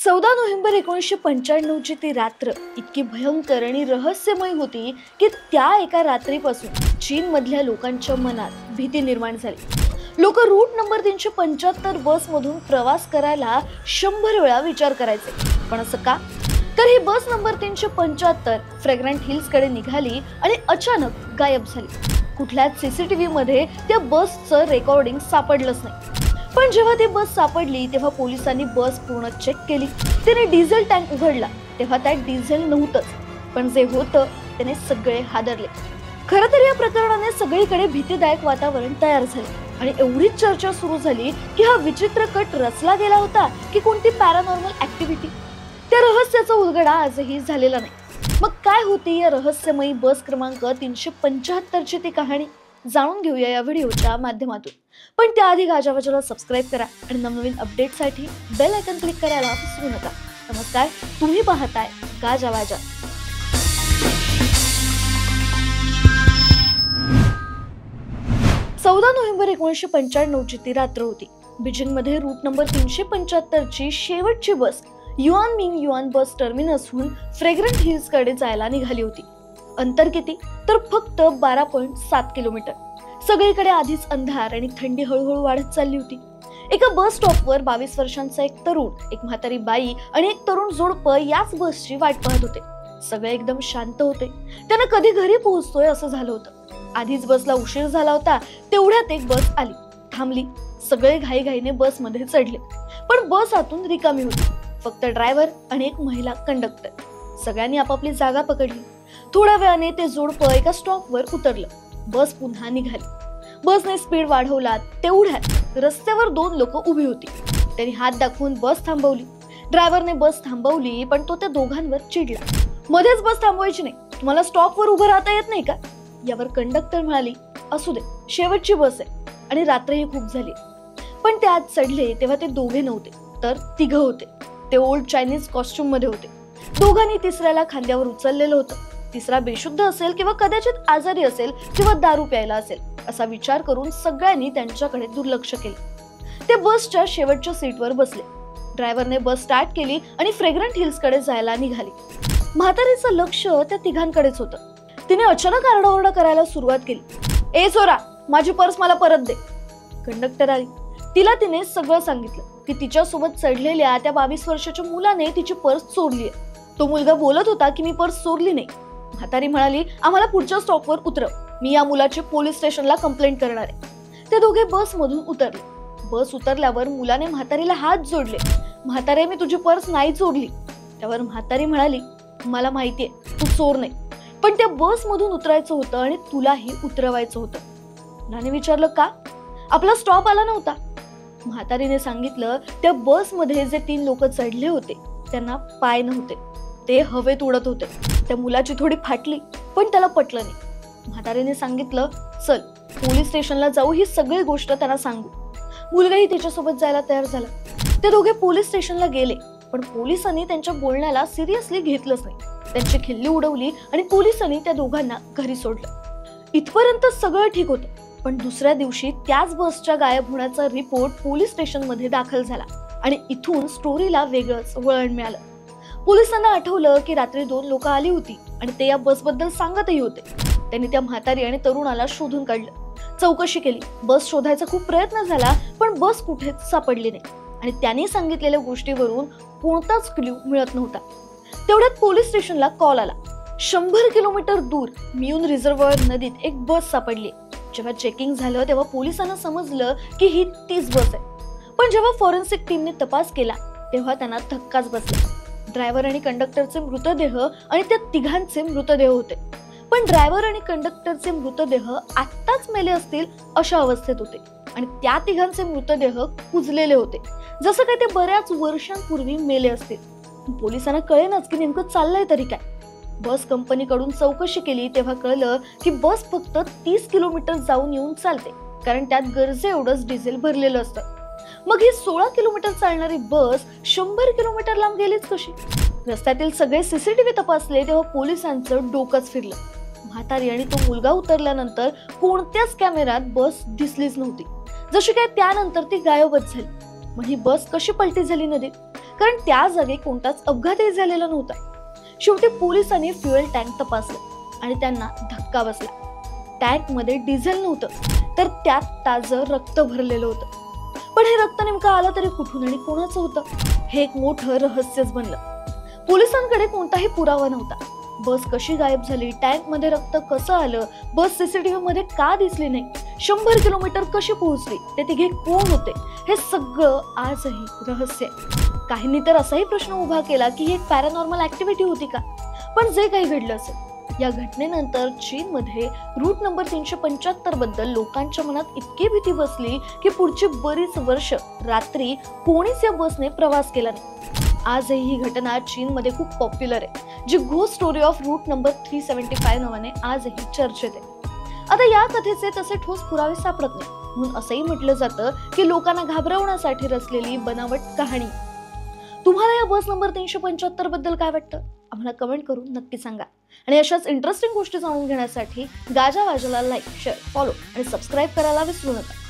14 November 1995 ची ती रात्र इतकी भयंकर आणि रहस्यमय होती की त्या एका रात्रीपासून चीन मधल्या लोकांच्या मनात भीती निर्माण झाली। लोक रूट नंबर 375 बस मधून प्रवास करायला 100 वेळा विचार करायचे, पण असं का? तर ही बस नंबर 375 फ्रेग्रंट हिल्स कडे निघाली आणि अचानक गायब झाली। कुठल्याच सीसीटीव्ही मध्ये त्या बसचं रेकॉर्डिंग सापडलंच नाही। पण जेव्हा ती बस सापडली तेव्हा पोलिसांनी बस पूर्ण चेक केली। तिने डिझेल टँक उघडला तेव्हा त्यात डिझेल नव्हतंच, पण जे होतं त्याने सगळे हादरले। खरं तर या प्रकरणाने सगळीकडे भीतीदायक वातावरण तयार झाले आणि एवढीच चर्चा सुरू झाली की हा विचित्र कट रचला गेला होता की कोणती पॅरानॉर्मल ऍक्टिव्हिटी। त्या रहस्याचा उलगडा आजही झालेला नाही। मग काय होती या रहस्यमयी बस क्रमांक 375 ची ती कहाणी? जाणून घेऊया या व्हिडिओच्या माध्यमातून। पण त्याआधी गाजावाजाला सबस्क्राइब करा आणि नवनवीन अपडेटसाठी बेल आयकॉन क्लिक करायला विसरू नका। नमस्कार, तुम्ही पाहताय गाजावाजा। 14 नोव्हेंबर 1995 ची ती रात्र होती। बीजिंग मध्ये रूट नंबर 375 ची शेवटची बस युआनमिंग बस टर्मिनसहून फ्रेग्रंट हिल्स कडे जायला निघाली होती। अंतर किती? तर फक्त 12.7 किलोमीटर। सगळीकडे आधीच अंधार आणि थंडी हळूहळू वाढत चालली होती। एका बस स्टॉपवर 22 वर्षांचा एक तरुण, एक म्हातारी बाई आणि एक तरुण जोडपं याच बसची वाट पाहत होते। सगळे एकदम शांत होते। त्यांना कधी घरी पोहोचतोय असं झालं होतं। आधीच बसला उशीर झाला होता, तेवढ्यात एक बस आली, थांबली। सगळे घाईघाईने बसमध्ये चढले, पण बस आतून रिकामी होती। फक्त ड्रायव्हर आणि एक महिला कंडक्टर। सगळ्यांनी आपापली जागा पकडली। थोड्या वेळाने ते जोडपं एका स्टॉपवर उतरलं। बस पुन्हा निघाली। बसने स्पीड वाढवला, तेवढ्यात रस्त्यावर 2 लोक उभी होती। त्यांनी हात दाखवून बस थांबवली। ड्रायव्हरने बस थांबवली, पण तो त्या दोघांवर चिडला। मध्येच बस थांबवायची नाही, तुम्हाला स्टॉपवर उभं राहता येत नाही का? यावर कंडक्टर म्हणाली, असू दे, शेवटची बस आहे आणि रात्रही खूप झाली। पण ते आत चढले तेव्हा ते दोघे नव्हते, तर 3 होते। ते ओल्ड चायनीज कॉस्ट्युम मध्ये होते। दोघांनी तिसऱ्याला खांद्यावर उचललेलं होतं। तिसरा बेशुद्ध असेल किंवा कदाचित आजारी असेल किंवा दारू प्यायला असेल असा विचार करून सगळ्यांनी त्यांच्याकडे दुर्लक्ष केले। ते बसच्या शेवटच्या सीटवर बसले। ड्रायव्हरने बस स्टार्ट केली आणि फ्रेग्रंट हिल्स कडे जायला निघाली। म्हातारीचं लक्ष त्या तिघांकडेच होतं। तिने अचानक आरडाओरडा करायला सुरुवात केली, ए चोरा, माझी पर्स मला परत दे। कंडक्टर आली। तिला तिने सगळं सांगितलं की तिच्या सोबत चढलेल्या त्या 22 वर्षाच्या मुलाने तिची पर्स चोरली आहे। तो मुलगा बोलत होता की मी पर्स चोरली नाही। म्हातारी म्हणाली, आम्हाला पुढच्या स्टॉपवर उतरव, मी या मुलाची पोलीस स्टेशनला कंप्लेंट करणार आहे। ते दोघे बस मधून उतरले। बस उतरल्यावर मुलाने म्हातारीला हात जोडले, म्हातारे, मी तुझी पर्स नाही चोरली। त्यावर म्हातारी म्हणाली, मला माहितीये तू चोर नाही, पण त्या बस मधून उतरायचं होतं आणि तुलाही उतरवायचं होतं। मुलाने विचारलं, का? आपला स्टॉप आला नव्हता। म्हातारीने सांगितलं, त्या बस मध्ये जे 3 लोक चढले होते त्यांना पाय नव्हते, ते हवेत उडत होते। त्या मुलाची थोडी फाटली, पण त्याला पटलं नाही। म्हातारीने सांगितलं, चल पोलीस स्टेशनला जाऊ, ही सगळी गोष्ट त्यांना सांगू। मुलगाही तिच्यासोबत जायला तयार झाला। ते दोघे पोलीस स्टेशनला गेले, पण पोलिसांनी त्यांच्या बोलण्याला सिरियसली घेतलंच नाही। त्यांची खिल्ली उडवली आणि पोलिसांनी त्या दोघांना घरी सोडलं। इथपर्यंत सगळं ठीक होतं, पण दुसऱ्या दिवशी त्याच बसच्या गायब होण्याचा रिपोर्ट पोलीस स्टेशन मध्ये दाखल झाला आणि इथून स्टोरीला वेगळंच वळण मिळालं। पोलिसांना आठवलं की रात्री 2 लोक आली होती आणि ते या बस बद्दल सांगतही होते। त्यांनी त्या म्हातारी आणि तरुणाला शोधून काढलं, चौकशी केली। बस शोधायचा खूप प्रयत्न झाला, पण बस कुठेच सापडली नाही आणि त्यांनी सांगितलेल्या गोष्टीवरून कोणताच क्ल्यू मिळत नव्हता। तेवढ्यात पोलीस स्टेशनला कॉल आला, 100 किलोमीटर दूर मियून रिझर्व्हर नदीत एक बस सापडली। जेव्हा चेकिंग झालं तेव्हा पोलिसांना समजलं की ही तीच बस आहे। पण जेव्हा फॉरेन्सिक टीमने तपास केला तेव्हा त्यांना धक्काच बसला। ड्रायव्हर आणि कंडक्टरचे मृतदेह आणि त्या तिघांचे मृतदेह होते, पण ड्रायव्हर आणि कंडक्टरचे मृतदेह आत्ताच मेले असतील अशा अवस्थेत होते आणि त्या तिघांचे मृतदेह कुजलेले होते, जसं काही ते बऱ्याच वर्षांपूर्वी मेले असतील। पोलिसांना कळेनाच की नेमकं चाललंय तरी काय। बस कंपनीकडून चौकशी केली तेव्हा कळलं की बस फक्त 30 किलोमीटर जाऊन येऊन चालते, कारण त्यात गरजे एवढंच डिझेल भरलेलं असतं। मग ही 16 किलोमीटर चालणारी बस 100 किलोमीटर लांब गेलीच कशी? रस्त्यातील सगळे सीसीटीव्ही तपासले तेव्हा पोलिसांचं डोकंच फिरलं। म्हातारी आणि तो मुलगा उतरल्यानंतर कोणत्याच कॅमेऱ्यात बस दिसलीच नव्हती, जशी काय त्यानंतर ती गायबच झाली। मग ही बस कशी पलटी झाली नदीत? कारण त्या जागी कोणताच अपघातही झालेला नव्हता. शेवटी पोलिसांनी फ्युएल टँक तपासला आणि त्यांना धक्का बसला. टँक मध्ये डिझेल नव्हतं, तर त्यात ताजं रक्त भरलेलं होतं. पण हे रक्त नेमकं आलं तरी कुठून आणि कोणाचं होतं, हे एक मोठं रहस्यच बनलं. पोलिसांकडे कोणताही पुरावा नव्हता. बस कशी गायब झाली, टँक मध्ये रक्त कसं आलं, बस सीसीटीव्ही मध्ये का दिसली नाही, 100 किलोमीटर कशी पोहोचली, ते तिघे कोण होते, हे सगळं आजही रहस्य आहे. काहींनी तर असाही प्रश्न उभा केला की ही एक पॅरानॉर्मल ऍक्टिव्हिटी होती का. पण जे काही घडलं असेल, या घटनेनंतर चीनमध्ये रूट नंबर 375 बद्दल लोकांच्या मनात इतकी भीती बसली की पुढची बरीच वर्ष रात्री कोणीच या बसने प्रवास केला नाही. आजही ही घटना चीनमध्ये खूप पॉप्युलर आहे, जी ghost story of route number 375 नावाने आजही चर्चेत आहे. आता या कथेचे तसे ठोस पुरावे सापडत नाही, म्हणून असंही म्हटलं जातं की लोकांना घाबरवण्यासाठी रचलेली बनावट कहाणी. तुम्हाला या बस नंबर 375 बद्दल काय वाटतं, आम्हाला कमेंट करून नक्की सांगा. आणि अशाच इंटरेस्टिंग गोष्टी जाणून घेण्यासाठी गाजा वाजाला लाईक, शेअर, फॉलो आणि सबस्क्राईब करायला विसरू नका.